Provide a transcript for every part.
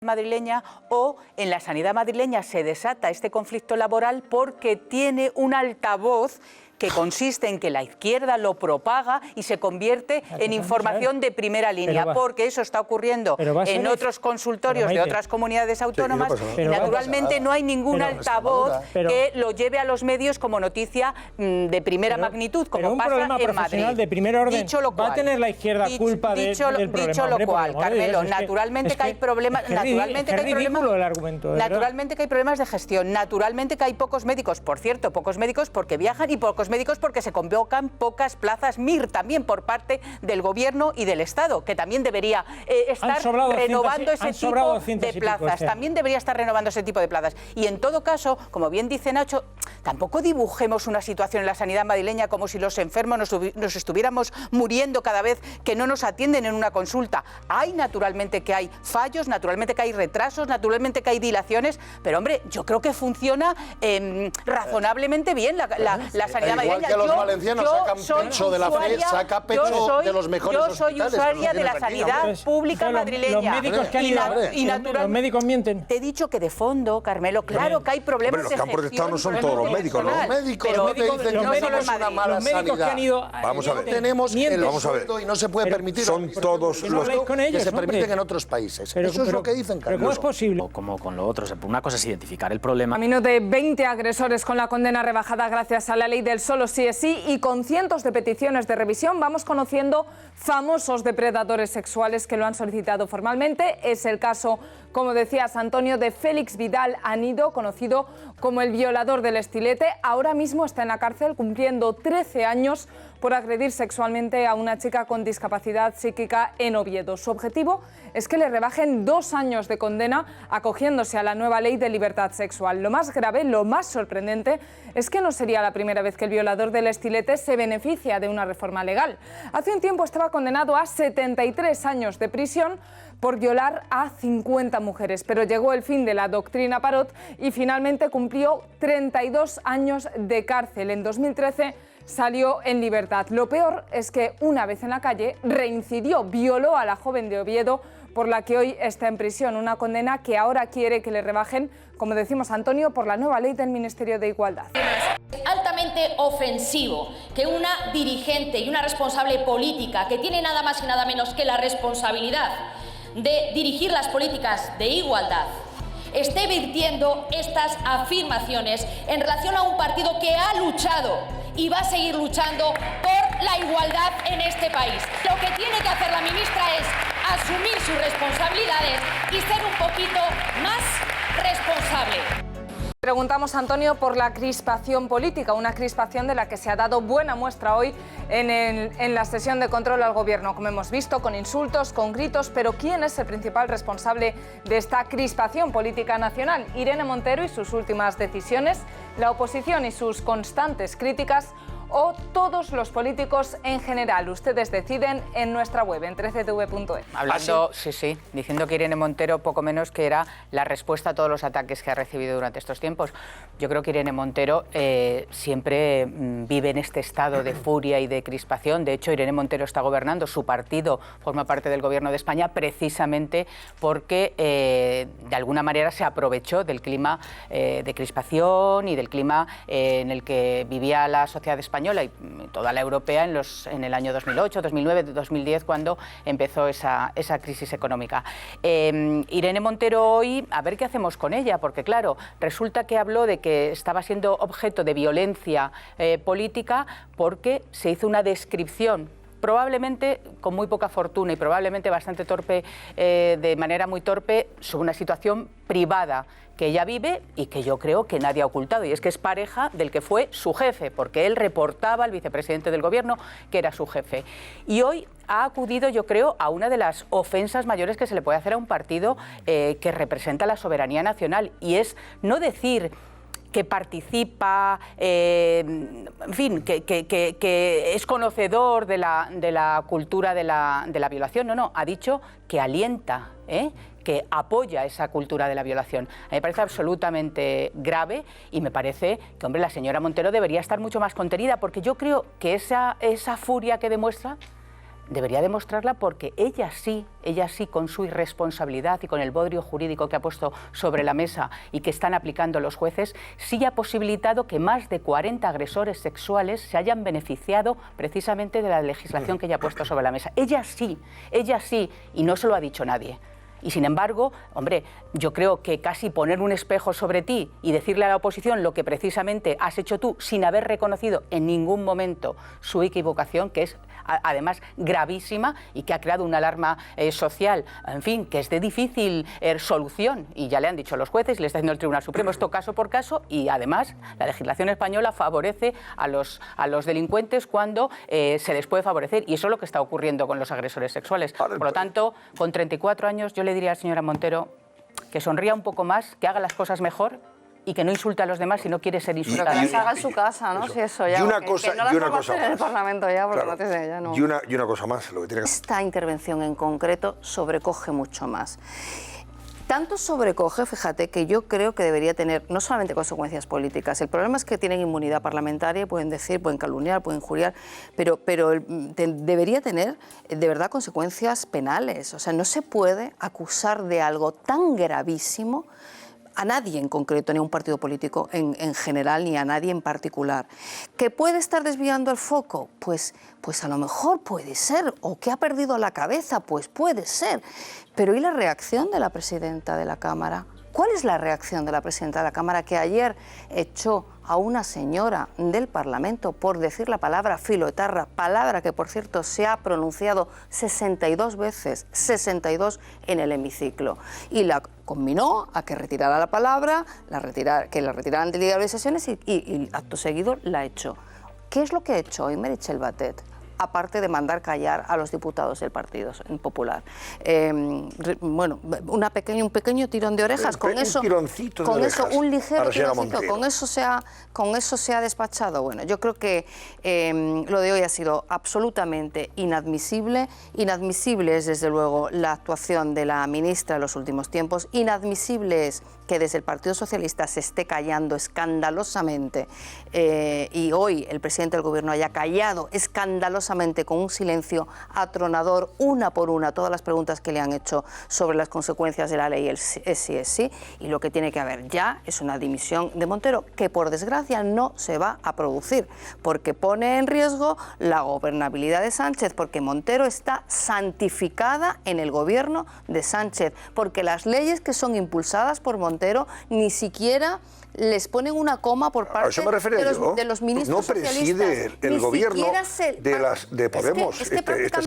madrileña, o en la sanidad madrileña se desata este conflicto laboral porque tiene un altavoz que consiste en que la izquierda lo propaga y se convierte en información de primera línea, porque eso está ocurriendo en otros consultorios de otras comunidades autónomas, y naturalmente no hay ningún altavoz que lo lleve a los medios como noticia de primera magnitud, como pasa en Madrid. De primer orden, dicho lo cual, ¿va a tener la izquierda culpa del problema? Dicho lo cual, Carmelo, naturalmente que hay problemas, naturalmente que hay problemas de gestión, naturalmente que hay pocos médicos, por cierto, pocos médicos porque viajan y pocos médicos porque se convocan pocas plazas MIR también por parte del Gobierno y del Estado, que también debería estar renovando ese tipo de plazas. También debería estar renovando ese tipo de plazas. Y en todo caso, como bien dice Nacho, tampoco dibujemos una situación en la sanidad madrileña como si los enfermos nos estuviéramos muriendo cada vez que no nos atienden en una consulta. Hay naturalmente que hay fallos, naturalmente que hay retrasos, naturalmente que hay dilaciones, pero hombre, yo creo que funciona razonablemente bien la sanidad madrileña. Igual que los valencianos sacan pecho de la fe, saca pecho de los mejores hospitales. Yo soy usuaria de la sanidad pública madrileña. Los médicos que han ido, los médicos mienten. Te he dicho que de fondo, Carmelo, claro que hay problemas de gestión. Los que han protestado no son todos los médicos, ¿no? Los médicos no te dicen que no tenemos una mala sanidad. Vamos a ver. Tenemos el sueldo y no se puede permitir. Son todos los que se permiten en otros países. Eso es lo que dicen, Carmelo. ¿Cómo es posible? Como con lo otro, una cosa es identificar el problema. Camino de 20 agresores con la condena rebajada gracias a la ley del solo sí es sí, y con cientos de peticiones de revisión vamos conociendo famosos depredadores sexuales que lo han solicitado formalmente. Es el caso, como decías, Antonio, de Félix Vidal Anido, conocido como el violador del Estilete. Ahora mismo está en la cárcel cumpliendo 13 años por agredir sexualmente a una chica con discapacidad psíquica en Oviedo. Su objetivo es que le rebajen 2 años de condena acogiéndose a la nueva ley de libertad sexual. Lo más grave, lo más sorprendente, es que no sería la primera vez que el violador del Estilete se beneficia de una reforma legal. Hace un tiempo estaba condenado a 73 años de prisión por violar a 50 mujeres, pero llegó el fin de la doctrina Parot y finalmente cumplió 32 años de cárcel. En 2013 salió en libertad. Lo peor es que una vez en la calle reincidió, violó a la joven de Oviedo, por la que hoy está en prisión, una condena que ahora quiere que le rebajen, como decimos, Antonio, por la nueva ley del Ministerio de Igualdad. Es altamente ofensivo que una dirigente y una responsable política que tiene nada más y nada menos que la responsabilidad de dirigir las políticas de igualdad esté virtiendo estas afirmaciones en relación a un partido que ha luchado y va a seguir luchando por la igualdad en este país. Lo que tiene que hacer la ministra es asumir sus responsabilidades y ser un poquito más responsable. Preguntamos, Antonio, por la crispación política, una crispación de la que se ha dado buena muestra hoy en la sesión de control al Gobierno, como hemos visto, con insultos, con gritos, pero ¿quién es el principal responsable de esta crispación política nacional? ¿Irene Montero y sus últimas decisiones, la oposición y sus constantes críticas, o todos los políticos en general? Ustedes deciden en nuestra web, en 13tv.es. Hablando, sí, diciendo que Irene Montero poco menos que era la respuesta a todos los ataques que ha recibido durante estos tiempos. Yo creo que Irene Montero siempre vive en este estado de furia y de crispación. De hecho, Irene Montero está gobernando, su partido forma parte del Gobierno de España precisamente porque de alguna manera se aprovechó del clima de crispación y del clima en el que vivía la sociedad española y toda la europea en el año 2008, 2009, 2010, cuando empezó esa crisis económica. Irene Montero hoy, a ver qué hacemos con ella, porque claro, resulta que habló de que estaba siendo objeto de violencia política porque se hizo una descripción probablemente con muy poca fortuna y probablemente bastante torpe, de manera muy torpe, sobre una situación privada que ella vive y que yo creo que nadie ha ocultado, y es que es pareja del que fue su jefe, porque él reportaba al vicepresidente del Gobierno que era su jefe. Y hoy ha acudido, yo creo, a una de las ofensas mayores que se le puede hacer a un partido que representa la soberanía nacional, y es no decir que participa, en fin, que es conocedor de la cultura de la violación. No, ha dicho que alienta, que apoya esa cultura de la violación. A mí me parece absolutamente grave y me parece que, hombre, la señora Montero debería estar mucho más contenida, porque yo creo que esa furia que demuestra debería demostrarla porque ella sí, con su irresponsabilidad y con el bodrio jurídico que ha puesto sobre la mesa y que están aplicando los jueces, sí ha posibilitado que más de 40 agresores sexuales se hayan beneficiado precisamente de la legislación que ella ha puesto sobre la mesa. Ella sí, y no se lo ha dicho nadie. Y sin embargo, hombre, yo creo que casi poner un espejo sobre ti y decirle a la oposición lo que precisamente has hecho tú sin haber reconocido en ningún momento su equivocación, que es además gravísima y que ha creado una alarma social, en fin, que es de difícil solución. Y ya le han dicho los jueces, le está diciendo el Tribunal Supremo esto caso por caso, y además la legislación española favorece a los delincuentes cuando se les puede favorecer, y eso es lo que está ocurriendo con los agresores sexuales. Por lo tanto, con 34 años yo le diría a la señora Montero que sonría un poco más, que haga las cosas mejor y que no insulte a los demás si no quiere ser insultado. Que se haga en su casa, ¿no? Si eso ya. Y una cosa, que no las vamos a hacer en el Parlamento ya, porque claro, ya no. Y una cosa más, lo que tiene que... Esta intervención en concreto sobrecoge mucho más. Tanto sobrecoge, fíjate, que yo creo que debería tener no solamente consecuencias políticas. El problema es que tienen inmunidad parlamentaria, pueden decir, pueden calumniar, pueden injuriar, pero debería tener de verdad consecuencias penales. O sea, no se puede acusar de algo tan gravísimo a nadie en concreto, ni a un partido político en general, ni a nadie en particular. ¿Que puede estar desviando el foco? Pues a lo mejor puede ser, o que ha perdido la cabeza, pues puede ser. Pero ¿y la reacción de la presidenta de la Cámara? ¿Cuál es la reacción de la presidenta de la Cámara, que ayer echó a una señora del Parlamento por decir la palabra filoetarra, palabra que por cierto se ha pronunciado 62 veces, 62 en el hemiciclo, y la conminó a que retirara la palabra, que la retiraran del diario de sesiones y acto seguido la echó? ¿Qué es lo que ha hecho hoy Meritxell Batet? Aparte de mandar callar a los diputados del Partido Popular. Bueno, un pequeño tirón de orejas, con eso, un ligero tironcito, con eso se ha despachado. Bueno, yo creo que lo de hoy ha sido absolutamente inadmisible. Inadmisible es, desde luego, la actuación de la ministra en los últimos tiempos. Inadmisible es que desde el Partido Socialista se esté callando escandalosamente y hoy el presidente del Gobierno haya callado escandalosamente, con un silencio atronador, una por una, todas las preguntas que le han hecho sobre las consecuencias de la ley es sí. Y lo que tiene que haber ya es una dimisión de Montero, que por desgracia no se va a producir, porque pone en riesgo la gobernabilidad de Sánchez, porque Montero está santificada en el Gobierno de Sánchez, porque las leyes que son impulsadas por Montero ni siquiera les ponen una coma por parte de los ministros socialistas. No preside el gobierno de Podemos.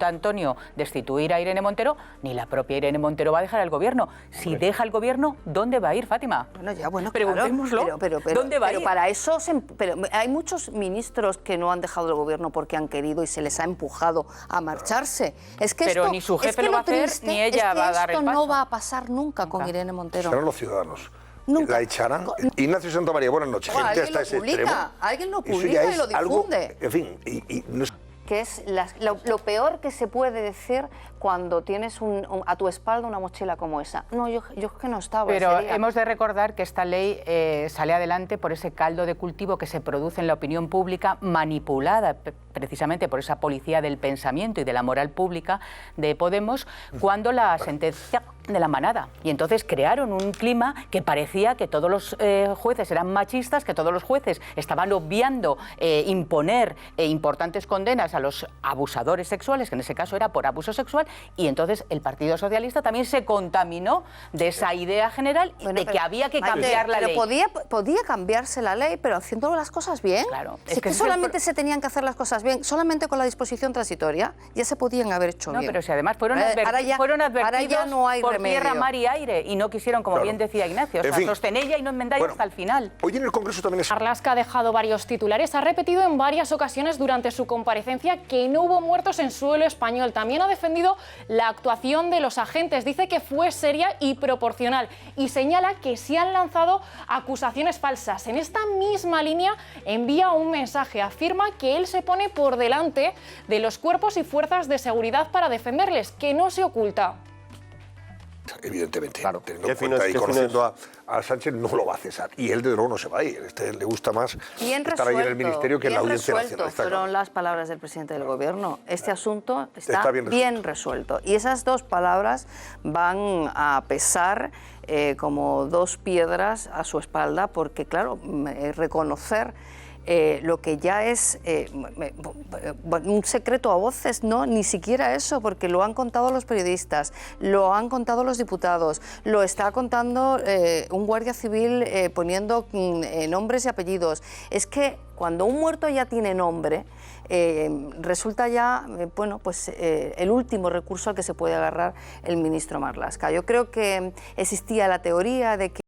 Antonio, destituir a Irene Montero, ni la propia Irene Montero va a dejar el gobierno. Si deja el gobierno, ¿dónde va a ir, Fátima? Bueno, preguntémoslo. ¿Dónde va a ir? Pero para eso, hay muchos ministros que no han dejado el gobierno porque han querido y se les ha empujado a marcharse. Pero ni su jefe lo va a hacer, ni ella va a dar el paso. Esto no va a pasar nunca con Irene Montero. Serán los ciudadanos. Nunca. La echarán. Ignacio Santamaría, buenas noches. Gente hasta ese extremo. Alguien lo publica y lo difunde. En fin, que es lo peor que se puede decir cuando tienes a tu espalda una mochila como esa. No, yo es que no estaba. Pero hemos de recordar que esta ley sale adelante por ese caldo de cultivo que se produce en la opinión pública, manipulada precisamente por esa policía del pensamiento y de la moral pública de Podemos, cuando la sentencia de la manada. Y entonces crearon un clima que parecía que todos los jueces eran machistas, que todos los jueces estaban obviando imponer importantes condenas a los abusadores sexuales, que en ese caso era por abuso sexual, y entonces el Partido Socialista también se contaminó de esa idea general de que había que cambiar la ley. Podía cambiarse la ley, pero haciendo las cosas bien. Claro. Es que solamente se tenían que hacer las cosas bien, solamente con la disposición transitoria ya se podían haber hecho bien. No, pero si además fueron advertidos ahora ya no hay por remedio. Tierra, mar y aire, y no quisieron, como bien decía Ignacio, sostenella y no enmendáis hasta el final. Hoy en el Congreso también Marlaska ha dejado varios titulares, ha repetido en varias ocasiones durante su comparecencia que no hubo muertos en suelo español. También ha defendido la actuación de los agentes, dice que fue seria y proporcional y señala que se han lanzado acusaciones falsas. En esta misma línea envía un mensaje, afirma que él se pone por delante de los cuerpos y fuerzas de seguridad para defenderles, que no se oculta. evidentemente. Claro. Teniendo en cuenta y conociendo a Sánchez, no lo va a cesar. Y él, desde luego, no se va a ir. Le gusta más estar ahí en el Ministerio que en la Audiencia Nacional. Fueron las palabras del presidente del Gobierno. Este asunto está bien resuelto. Y esas dos palabras van a pesar como dos piedras a su espalda, porque, claro, reconocer lo que ya es un secreto a voces, no, ni siquiera eso, porque lo han contado los periodistas, lo han contado los diputados, lo está contando un guardia civil poniendo nombres y apellidos. Es que cuando un muerto ya tiene nombre, resulta ya el último recurso al que se puede agarrar el ministro Marlaska. Yo creo que existía la teoría de que